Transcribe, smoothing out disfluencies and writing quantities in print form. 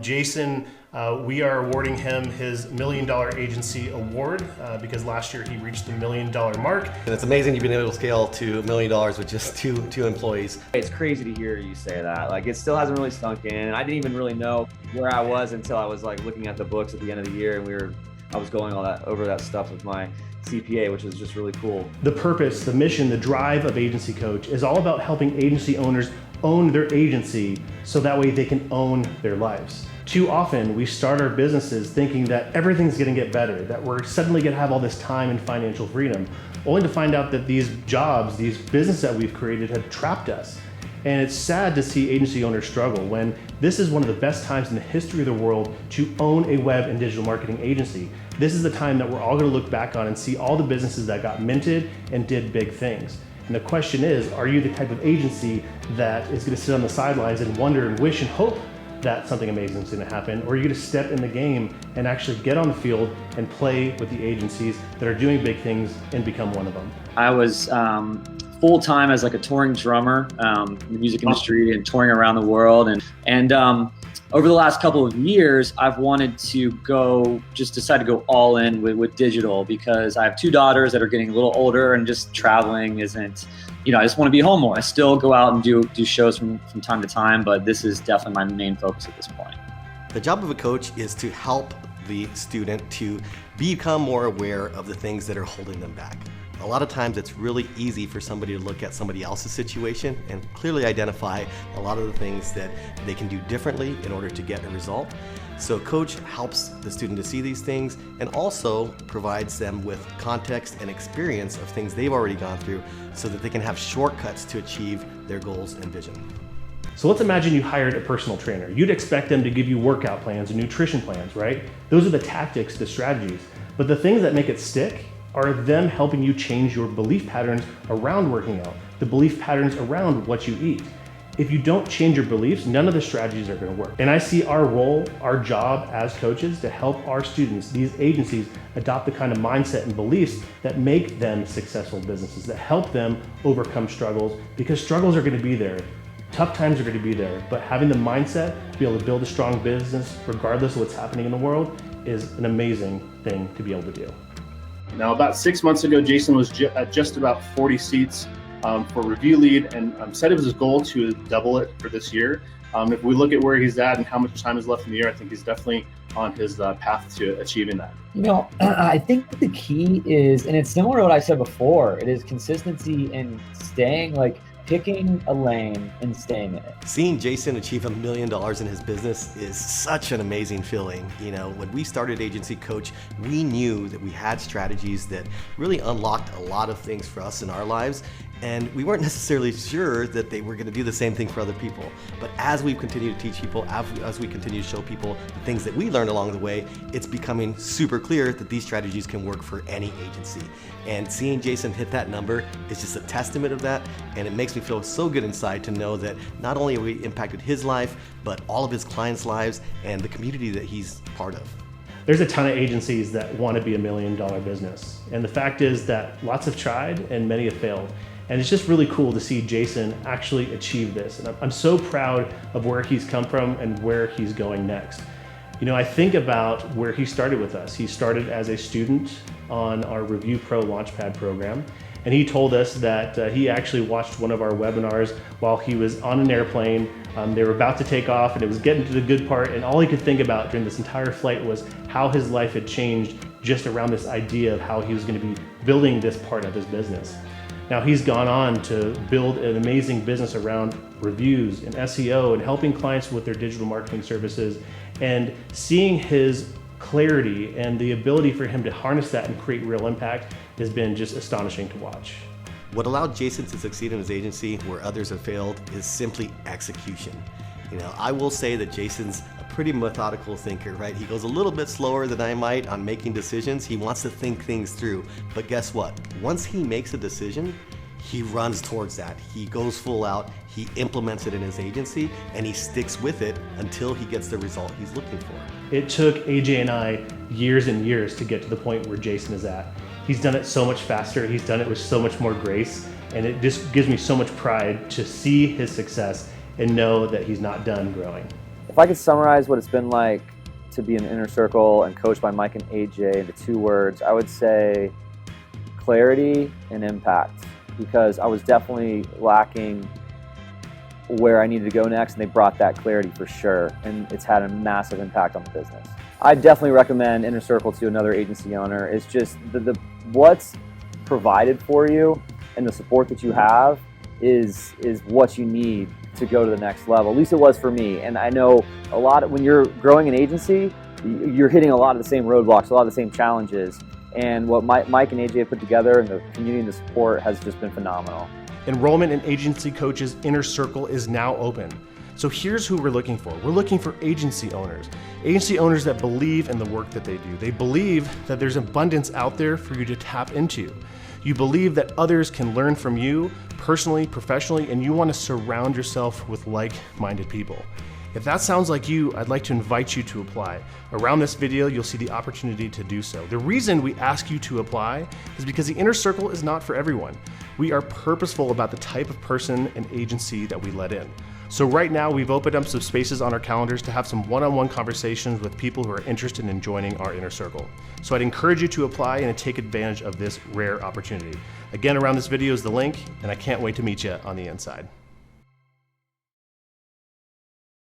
Jason, we are awarding him his $1 Million Agency Award because last year he reached the $1 million mark. And it's amazing you've been able to scale to $1 million with just two employees. It's crazy to hear you say that. Like, it still hasn't really sunk in. I didn't even really know where I was until I was like looking at the books at the end of the year, and I was going over that stuff with my CPA, which was just really cool. The purpose, the mission, the drive of Agency Coach is all about helping agency owners own their agency so that way they can own their lives. Too often we start our businesses thinking that everything's gonna get better, that we're suddenly gonna have all this time and financial freedom, only to find out that these jobs, these businesses that we've created have trapped us. And it's sad to see agency owners struggle when this is one of the best times in the history of the world to own a web and digital marketing agency. This is the time that we're all gonna look back on and see all the businesses that got minted and did big things. And the question is, are you the type of agency that is gonna sit on the sidelines and wonder and wish and hope that something amazing is gonna happen? Or are you gonna step in the game and actually get on the field and play with the agencies that are doing big things and become one of them? I was full-time as like a touring drummer in the music industry and touring around the world. And over the last couple of years, I've wanted to decide to go all in with digital, because I have two daughters that are getting a little older, and just traveling isn't, I just want to be home more. I still go out and do shows from time to time, but this is definitely my main focus at this point. The job of a coach is to help the student to become more aware of the things that are holding them back. A lot of times it's really easy for somebody to look at somebody else's situation and clearly identify a lot of the things that they can do differently in order to get a result. So a coach helps the student to see these things and also provides them with context and experience of things they've already gone through so that they can have shortcuts to achieve their goals and vision. So let's imagine you hired a personal trainer. You'd expect them to give you workout plans and nutrition plans, right? Those are the tactics, the strategies. But the things that make it stick are them helping you change your belief patterns around working out, the belief patterns around what you eat. If you don't change your beliefs, none of the strategies are gonna work. And I see our role, our job as coaches to help our students, these agencies, adopt the kind of mindset and beliefs that make them successful businesses, that help them overcome struggles, because struggles are gonna be there. Tough times are gonna be there, but having the mindset to be able to build a strong business, regardless of what's happening in the world, is an amazing thing to be able to do. Now, about 6 months ago, Jason was at just about 40 seats for Review Lead, and set it as his goal to double it for this year. If we look at where he's at and how much time is left in the year, I think he's definitely on his path to achieving that. I think the key is, and it's similar to what I said before, it is consistency and staying, picking a lane and staying in it. Seeing Jason achieve $1 million in his business is such an amazing feeling. When we started Agency Coach, we knew that we had strategies that really unlocked a lot of things for us in our lives, and we weren't necessarily sure that they were going to do the same thing for other people. But as we've continued to teach people, as we continue to show people the things that we learned along the way, it's becoming super clear that these strategies can work for any agency. And seeing Jason hit that number is just a testament of that, and it makes me feel so good inside to know that not only have we impacted his life, but all of his clients' lives and the community that he's part of. There's a ton of agencies that want to be $1 million business. And the fact is that lots have tried and many have failed. And it's just really cool to see Jason actually achieve this. And I'm so proud of where he's come from and where he's going next. I think about where he started with us. He started as a student on our Review Pro Launchpad program. And he told us that he actually watched one of our webinars while he was on an airplane. They were about to take off and it was getting to the good part, and all he could think about during this entire flight was how his life had changed just around this idea of how he was going to be building this part of his business. Now he's gone on to build an amazing business around reviews and SEO and helping clients with their digital marketing services, and seeing his clarity and the ability for him to harness that and create real impact has been just astonishing to watch. What allowed Jason to succeed in his agency where others have failed is simply execution. I will say that Jason's a pretty methodical thinker, right? He goes a little bit slower than I might on making decisions. He wants to think things through. But guess what? Once he makes a decision, he runs towards that. He goes full out, he implements it in his agency, and he sticks with it until he gets the result he's looking for. It took AJ and I years and years to get to the point where Jason is at. He's done it so much faster, he's done it with so much more grace, and it just gives me so much pride to see his success and know that he's not done growing. If I could summarize what it's been like to be in the inner circle and coached by Mike and AJ into 2 words, I would say clarity and impact, because I was definitely lacking where I needed to go next, and they brought that clarity for sure, and it's had a massive impact on the business. I definitely recommend Inner Circle to another agency owner. It's just the what's provided for you and the support that you have is what you need to go to the next level. At least it was for me. And I know a lot when you're growing an agency, you're hitting a lot of the same roadblocks, a lot of the same challenges. And what Mike and AJ have put together and the community and the support has just been phenomenal. Enrollment in Agency Coach's Inner Circle is now open. So here's who we're looking for. We're looking for agency owners that believe in the work that they do. They believe that there's abundance out there for you to tap into. You believe that others can learn from you personally, professionally, and you want to surround yourself with like-minded people. If that sounds like you, I'd like to invite you to apply. Around this video, you'll see the opportunity to do so. The reason we ask you to apply is because the Inner Circle is not for everyone. We are purposeful about the type of person and agency that we let in. So right now, we've opened up some spaces on our calendars to have some one-on-one conversations with people who are interested in joining our Inner Circle. So I'd encourage you to apply and to take advantage of this rare opportunity. Again, around this video is the link, and I can't wait to meet you on the inside.